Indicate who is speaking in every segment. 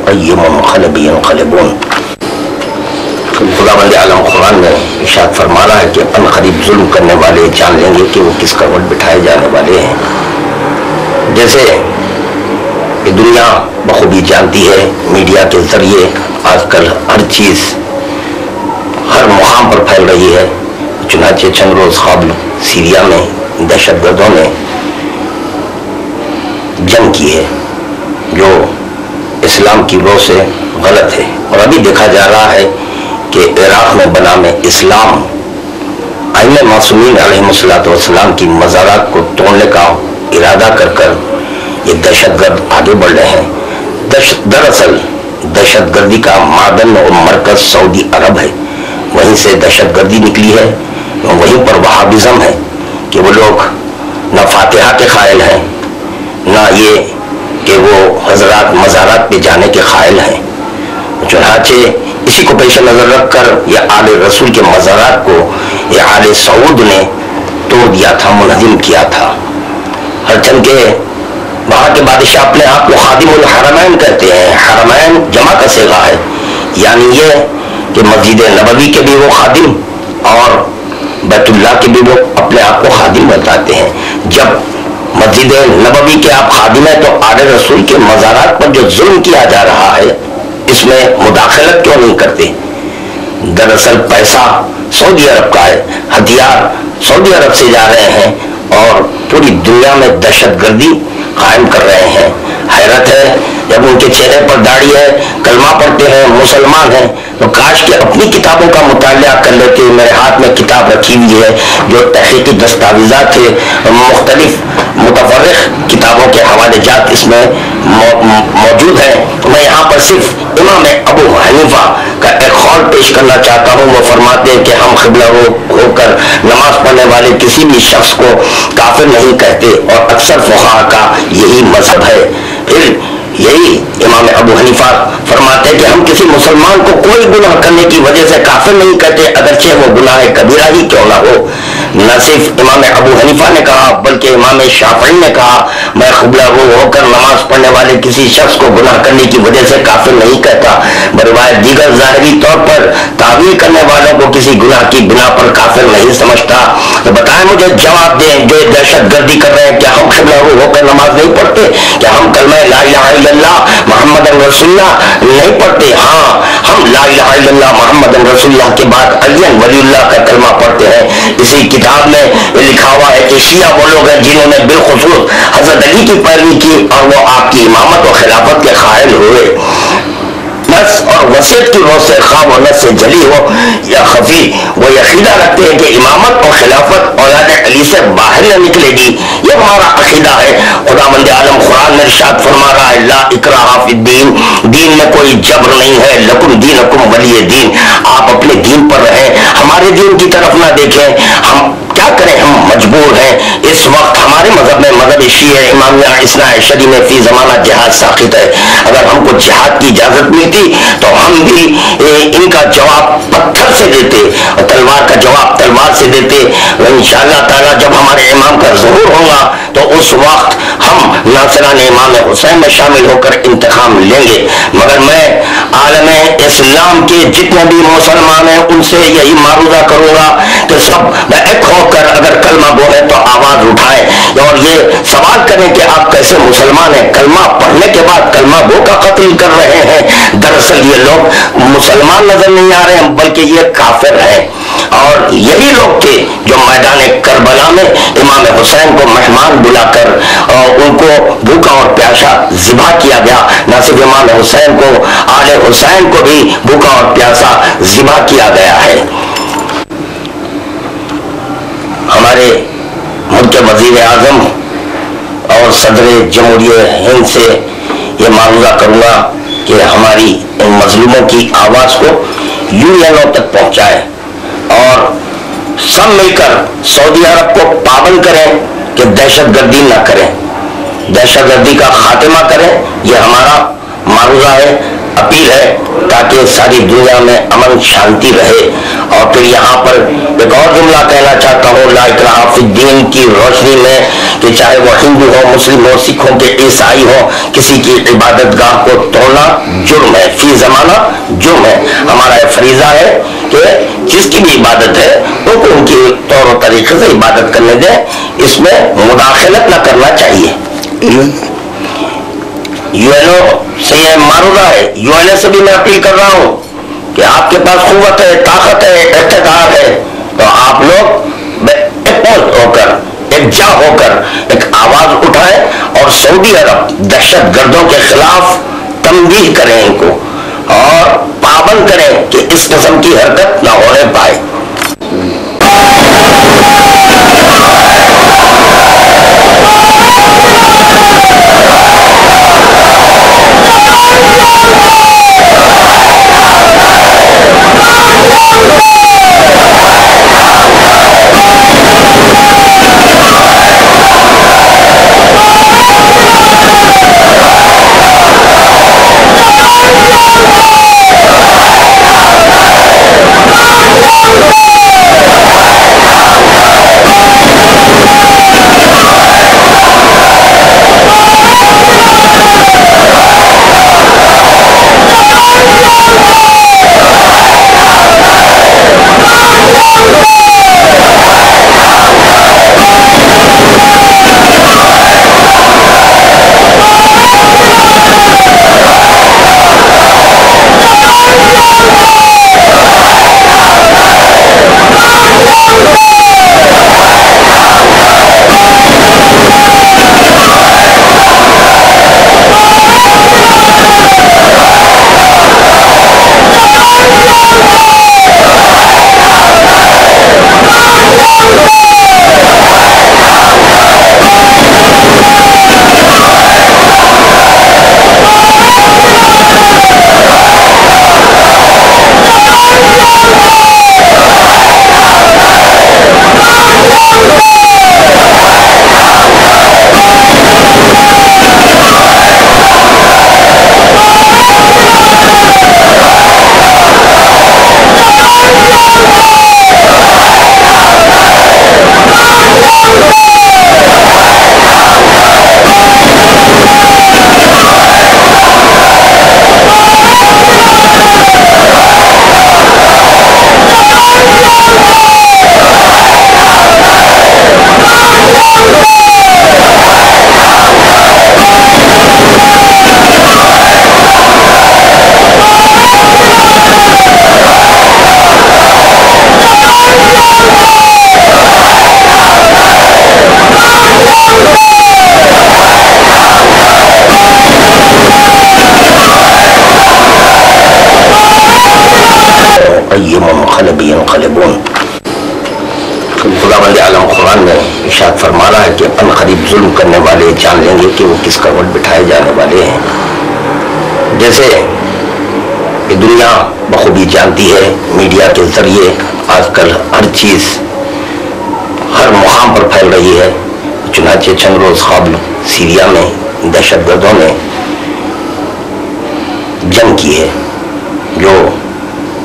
Speaker 1: قیم منقلب ينقلبون. خداوند عالم قرآن میں ارشاد فرما رہا ہے کہ ان قریب ظلم کرنے والے جان لیں گے کہ وہ کس کروٹ بٹھائے جانے والے ہیں. جیسے کہ دنیا بخوبی جانتی ہے، میڈیا کے ذریعے آج کل ہر چیز ہر مقام پر پھیل رہی ہے. چنانچہ چند روز قبل سیریا میں دہشت گردوں نے جنگ کی ہے جو اسلام کی روح سے غلط ہے. اور ابھی دیکھا جا رہا ہے کہ عراق میں بنام اسلام ائمہ معصومین علیہ السلام کی مزارات کو توڑنے کا ارادہ کر یہ دہشت گرد آگے بڑھ رہے ہیں. دراصل دہشت گردی کا معدن اور مرکز سعودی عرب ہے. وہیں سے دہشت گردی نکلی ہے. وہیں پر وہابزم ہے کہ وہ لوگ نہ فاتحہ کے قائل ہیں، نہ یہ کہ وہ حضرات مزارات پہ جانے کے قائل ہیں. چنانچہ اسی کو پیش نظر رکھ کر یہ آل رسول کے مزارات کو یہ آل سعود نے توڑ دیا تھا، منہدم کیا تھا. ہر چند کے وہاں کے بادشاہ اپنے آپ کو خادم الحرمین کہتے ہیں. حرمین جمع کا صیغہ ہے، یعنی یہ کہ مسجد نبوی کے بھی وہ خادم اور بیت اللہ کے بھی وہ اپنے آپ کو خادم بتاتے ہیں. جب مسجد نبوی کے آپ خادم ہیں تو آل رسول کے مزارات پر جو ظلم کیا جا رہا ہے اس میں مداخلت کیوں نہیں کرتے؟ دراصل پیسہ سعودی عرب کا ہے، ہتھیار سعودی عرب سے جا رہے ہیں اور پوری دنیا میں دہشت گردی قائم کر رہے ہیں. حیرت ہے جب ان کے چہرے پر داڑھی ہے، کلمہ پڑھتے ہیں، مسلمان ہیں، تو کاش کہ اپنی کتابوں کا مطالعہ کر لیتے. میرے ہاتھ میں کتاب رکھی ہوئی ہے جو تحقیقی دستاویزات ہے، مختلف متفرق کتابوں کے حوالے جات اس میں موجود ہیں. میں یہاں پر صرف امام ابو حنیفہ کا ایک قول پیش کرنا چاہتا ہوں. وہ فرماتے ہیں کہ ہم قبلہ ہو کر نماز پڑھنے والے کسی بھی شخص کو کافر نہیں کہتے، اور اکثر فقہا کا یہی مذہب ہے. پھر یہی امام ابو حنیفہ فرماتے ہیں کہ ہم کسی مسلمان کو کوئی گناہ کرنے کی وجہ سے کافر نہیں کہتے، اگرچہ وہ گناہ کبیرہ ہی کیوں نہ ہو. نہ صرف امام ابو حنیفہ نے کہا بلکہ امام شافعی نے کہا میں قبلہ ہو کر نماز پڑھنے والے کسی شخص کو گناہ کرنے کی وجہ سے کافر نہیں کہتا. بروایت دیگر ظاہری طور پر تعویل کرنے والوں کو کسی گناہ کی بنا پر کافر نہیں سمجھتا. تو بتائیں مجھے، جواب دیں جو دہشت گردی کر رہے ہیں، کیا ہم قبلہ ہو کر نماز نہیں پڑھتے؟ کیا ہم کلمہ لا الہ الا اللہ محمد رسول اللہ نہیں پڑھتے؟ ہاں، ہم لا الہ الا اللہ محمد رسول اللہ کے بعد علی ولی اللہ کا کلمہ پڑھتے ہیں. اسی کتاب میں لکھا ہوا ہے کہ شیعہ وہ لوگ ہیں جنہوں نے بالخصوص حضرت علی کی پیروی کی اور وہ آپ کی امامت و خلافت کے قائل ہوئے. نص اور وصیت کی روح سے خواہ و نص سے جلی ہو یا خفی، وہ عقیدہ رکھتے ہیں کہ امامت اور خلافت اولاد علی سے باہر نہ نکلے گی. یہ ہمارا عقیدہ ہے. خداوند عالم قرآن میں ارشاد فرما رہا ہے لا اکراہ فی الدین، دین میں کوئی جبر نہیں ہے. لکم دینکم ولی دین، آپ اپنے دین پر رہیں، ہمارے دین کی طرف نہ دیکھیں. ہم کیا کریں، ہم مجبور ہیں. اس وقت ہمارے مذہب میں مذہب شیعہ امامیہ اثنا عشری میں فی زمانہ جہاد ساقط ہے. اگر ہم کو جہاد کی اجازت ملتی تو ہم بھی ان کا جواب پتھر سے دیتے اور تلوار کا جواب تلوار سے دیتے. انشاءاللہ تعالی جب ہمارے امام کا ظہور ہوگا تو اس وقت ہم ناصران امام حسین میں شامل ہو کر انتقام لیں گے. مگر میں عالم اسلام کے جتنے بھی مسلمان ہیں ان سے یہی معروضہ کروں گا کہ سب ایک ہو کر اگر کلمہ بولے تو آواز اٹھائیں اور یہ سوال کریں کہ آپ کیسے مسلمان ہیں. کلمہ پڑھنے کے بعد کلمہ گو کا قتل کر رہے ہیں. دراصل یہ لوگ مسلمان نظر نہیں آ رہے ہیں بلکہ یہ کافر ہیں. اور یہی لوگ تھے جو میدان کربلا میں امام حسین کو مہمان بلا کر اور ان کو بھوکا اور پیاسا ذبح کیا گیا. نہ صرف امام حسین کو، آل حسین کو بھی بھوکا اور پیاسا ذبح کیا گیا ہے. ہمارے ملک کے وزیر اعظم اور صدر جمہوریہ ہند سے یہ معروضہ کروں گا کہ ہماری ان مظلوموں کی آواز کو یونینوں تک پہنچائے اور سب مل کر سعودی عرب کو پابند کریں کہ دہشت گردی نہ کریں، دہشت گردی کا خاتمہ کریں. یہ ہمارا معروضہ ہے، اپیل ہے، تاکہ ساری دنیا میں امن شانتی رہے. اور پھر یہاں پر ایک اور جملہ کہنا چاہتا ہوں لا اکراہ فی الدین کی روشنی میں کہ چاہے وہ ہندو ہو، مسلم ہو، سکھ ہو کہ عیسائی ہو، کسی کی عبادت گاہ کو توڑنا زمانہ جرم ہے، فی زمانہ جرم ہے. ہمارا یہ فریضہ ہے کہ جس کی بھی عبادت ہے ان کو ان کی طور و طریقے سے عبادت کرنے دیں، اس میں مداخلت نہ کرنا چاہیے. یو این او سے یہ معروضہ ہے، یو این اے سے بھی میں اپیل کر رہا ہوں کہ آپ کے پاس قوت ہے، طاقت ہے، اقتدار ہے، تو آپ لوگ ہو کر ایکجا ہو کر ایک آواز اٹھائیں اور سعودی عرب دہشت گردوں کے خلاف تنبیہ کریں ان کو اور پابند کریں کہ اس قسم کی حرکت نہ ہونے پائے. خداوند عالم قرآن میں ارشاد فرما رہا ہے کہ ان قریب ظلم کرنے والے جان لیں گے کہ وہ کس کروٹ بٹھائے جانے والے ہیں. جیسے کہ دنیا بخوبی جانتی ہے، میڈیا کے ذریعے آج کل ہر چیز ہر مقام پر پھیل رہی ہے. چنانچہ چند روز قبل سیریا میں دہشت گردوں نے جنگ کی ہے جو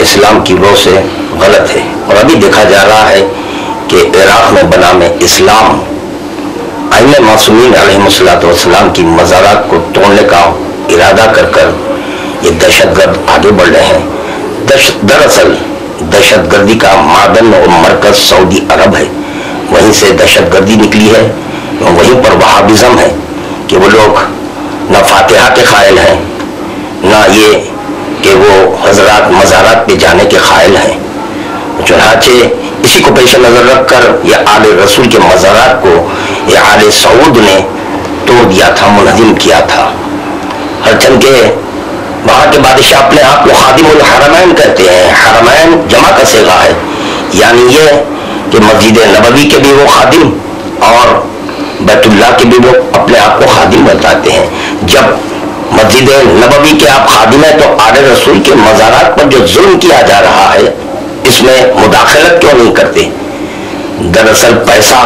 Speaker 1: اسلام کی روح سے غلط ہے، اور ابھی دیکھا جا رہا ہے کہ عراق میں بنام اسلام ائمہ معصومین علیہم السلام کی مزارات کو توڑنے کا ارادہ کر کر یہ دہشت گرد آگے بڑھ رہے ہیں. دراصل دہشت گردی کا معدن اور مرکز سعودی عرب ہے، وہیں سے دہشت گردی نکلی ہے، وہیں پر وہابزم ہے کہ وہ لوگ نہ فاتحہ کے قائل ہیں، نہ یہ کہ وہ حضرات مزارات پہ جانے کے قائل ہیں. چنانچہ اسی کو پیش نظر رکھ کر یہ آل رسول کے مزارات کو یہ آل سعود نے توڑ دیا تھا، منہدم کیا تھا. ہر چند کے وہاں کے بادشاہ اپنے آپ کو خادم الحرمین کہتے ہیں. حرمین جمع کا صیغہ ہے، یعنی یہ کہ مسجد نبوی کے بھی وہ خادم اور بیت اللہ کے بھی وہ اپنے آپ کو خادم بتاتے ہیں. جب مسجد نبوی کے آپ خادم ہیں تو آل رسول کے مزارات پر جو ظلم کیا جا رہا ہے اس میں مداخلت کیوں نہیں کرتے؟ دراصل پیسہ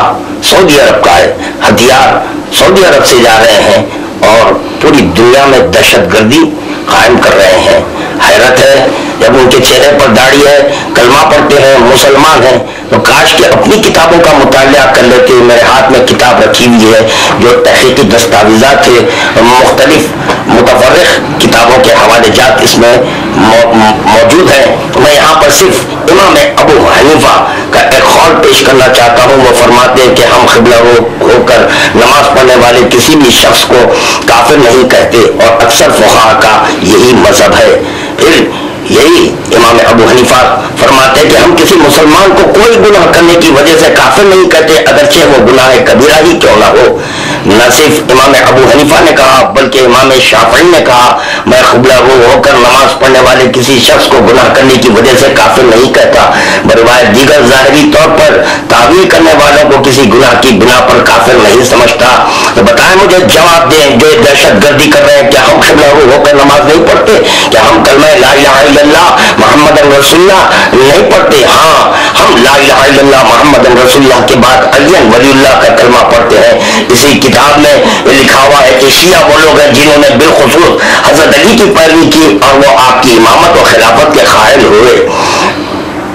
Speaker 1: سعودی عرب کا ہے، ہتھیار سعودی عرب سے جا رہے ہیں اور پوری دنیا میں دہشت گردی قائم کر رہے ہیں. حیرت ہے جب ان کے چہرے پر داڑھی ہے، کلمہ پڑھتے ہیں، مسلمان ہیں، تو کاش کہ اپنی کتابوں کا مطالعہ کر لیتے۔ میرے ہاتھ میں کتاب رکھی ہوئی ہے جو تحقیقی دستاویزات ہے، مختلف متفرق کتابوں کے حوالے جات اس میں موجود ہیں۔ میں یہاں پر صرف امام ابو حنیفہ کا ایک قول پیش کرنا چاہتا ہوں۔ وہ فرماتے ہیں کہ ہم قبلہ ہو کر نماز پڑھنے والے کسی بھی شخص کو کافر نہیں کہتے، اور اکثر فقہاء کا یہی مذہب ہے۔ پھر یہی امام ابو حنیفہ فرماتے ہیں کہ ہم کسی مسلمان کو کوئی گناہ کرنے کی وجہ سے کافر نہیں کہتے، اگرچہ وہ گناہ کبیرہ ہی کیوں نہ ہو۔ نہ صرف امام ابو حنیفہ نے کہا بلکہ امام شافعی نے کہا میں قبلہ ہو کر نماز پڑھنے والے کسی شخص کو گناہ کرنے کی وجہ سے کافر نہیں کہتا۔ بروایت دیگر ظاہری طور پر تعویل کرنے والوں کو کسی گناہ کی بنا پر کافر نہیں سمجھتا۔ تو بتائیں مجھے، جواب دیں، جو دہشت گردی کر رہے ہیں، کیا ہم قبلہ ہو کر نماز نہیں پڑھتے؟ کیا ہم کلمہ لا الہ الا اللہ محمد رسول اللہ نہیں پڑھتے؟ ہاں، ہم لا الہ الا اللہ محمد رسول اللہ کے بعد علی ولی اللہ کا کلمہ پڑھتے ہیں۔ اسی کتاب میں لکھا ہوا ہے کہ شیعہ وہ لوگ ہیں جنہوں نے بالخصوص حضرت علی کی پیروی کی اور وہ آپ کی امامت و خلافت کے قائل ہوئے۔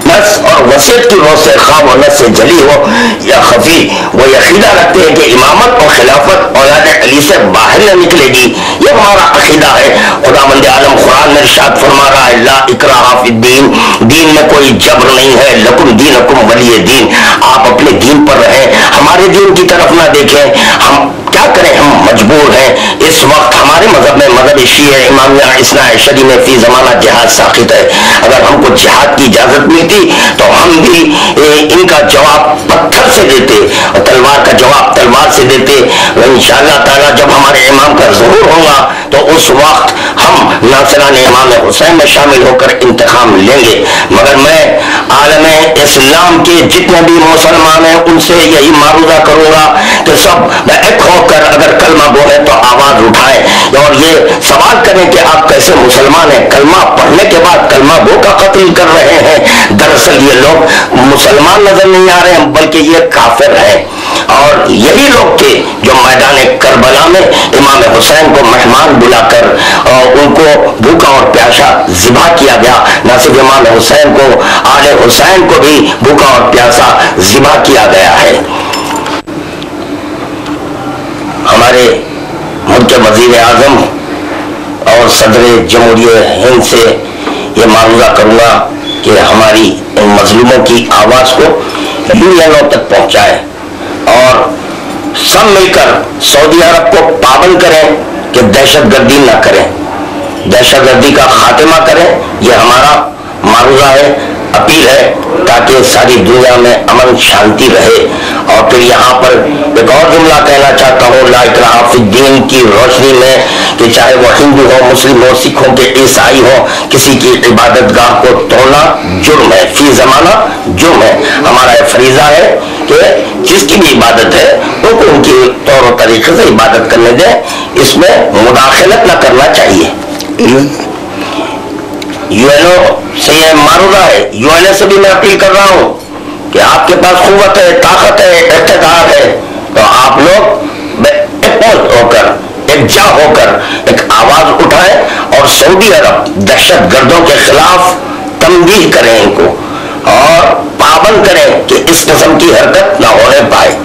Speaker 1: نص اور وصیت کی روح سے خواہ و نص سے جلی ہو یا خفی، وہ عقیدہ رکھتے ہیں کہ امامت اور خلافت اولاد علی سے باہر نہ نکلے گی۔ یہ ہمارا عقیدہ ہے۔ خداوند عالم قرآن میں ارشاد فرما رہا ہے لا اکراہ فی الدین، دین میں کوئی جبر نہیں ہے، لکم دینکم ولی دین، آپ اپنے دین پر رہیں، ہمارے دین کی طرف نہ دیکھیں۔ ہم کیا کریں، ہم مجبور ہیں۔ اس وقت ہمارے مذہب میں مذہب شیعہ امامیہ اثنا عشری میں فی زمانہ جہاد ساقط ہے۔ اگر ہم کو جہاد کی اجازت ملتی تو ہم بھی ان کا جواب پتھر سے دیتے اور تلوار کا جواب تلوار سے دیتے۔ انشاءاللہ تعالی جب ہمارے امام کا ظہور ہوگا تو اس وقت ہم ناصران امام حسین میں شامل ہو کر انتقام لیں گے۔ مگر میں عالم اسلام کے جتنے بھی مسلمان ہیں ان سے یہی معروضہ کروں گا کہ سب ایک ہو کر اگر کلمہ گو ہے تو آواز اٹھائیں اور یہ سوال کریں کہ آپ کیسے مسلمان ہیں؟ کلمہ پڑھنے کے بعد کلمہ گو کا قتل کر رہے ہیں۔ دراصل یہ لوگ مسلمان نظر نہیں آ رہے ہیں بلکہ یہ کافر ہیں، اور یہی لوگ تھے جو میدان کربلا میں امام حسین کو مہمان بلا کر اور ان کو بھوکا اور پیاسا ذبح کیا گیا۔ نہ صرف امام حسین کو، آل حسین کو بھی بھوکا اور پیاسا ذبح کیا گیا ہے۔ ہمارے ملک کے وزیر اعظم اور صدر جمہوریہ ہند سے یہ معروضہ کروں گا کہ ہماری ان مظلوموں کی آواز کو یونینوں تک پہنچائے اور سب مل کر سعودی عرب کو پابند کریں کہ دہشت گردی نہ کریں، دہشت گردی کا خاتمہ کریں۔ یہ ہمارا معروضہ ہے، اپیل ہے، تاکہ ساری دنیا میں امن شانتی رہے۔ اور پھر یہاں پر ایک اور جملہ کہنا چاہتا ہوں لا اکراہ فی الدین کی روشنی میں کہ چاہے وہ ہندو ہو، مسلم ہو، سکھ ہو کہ عیسائی ہو، کسی کی عبادت گاہ کو توڑنا جرم ہے، فی زمانہ جرم ہے۔ ہمارا یہ فریضہ ہے کہ جس کی بھی عبادت ہے ان کو ان کی طور و طریقے سے عبادت کرنے دیں، اس میں مداخلت نہ کرنا چاہیے۔ یو این او سے یہ معروضہ ہے، یو این اے سے بھی میں اپیل کر رہا ہوں کہ آپ کے پاس قوت ہے، طاقت ہے، اقتدار ہے، تو آپ لوگ ایک ہو کر، یکجا ہو کر ایک آواز اٹھائیں اور سعودی عرب دہشت گردوں کے خلاف تنبیہ کریں ان کو اور پابند کریں کہ اس قسم کی حرکت نہ ہونے پائے۔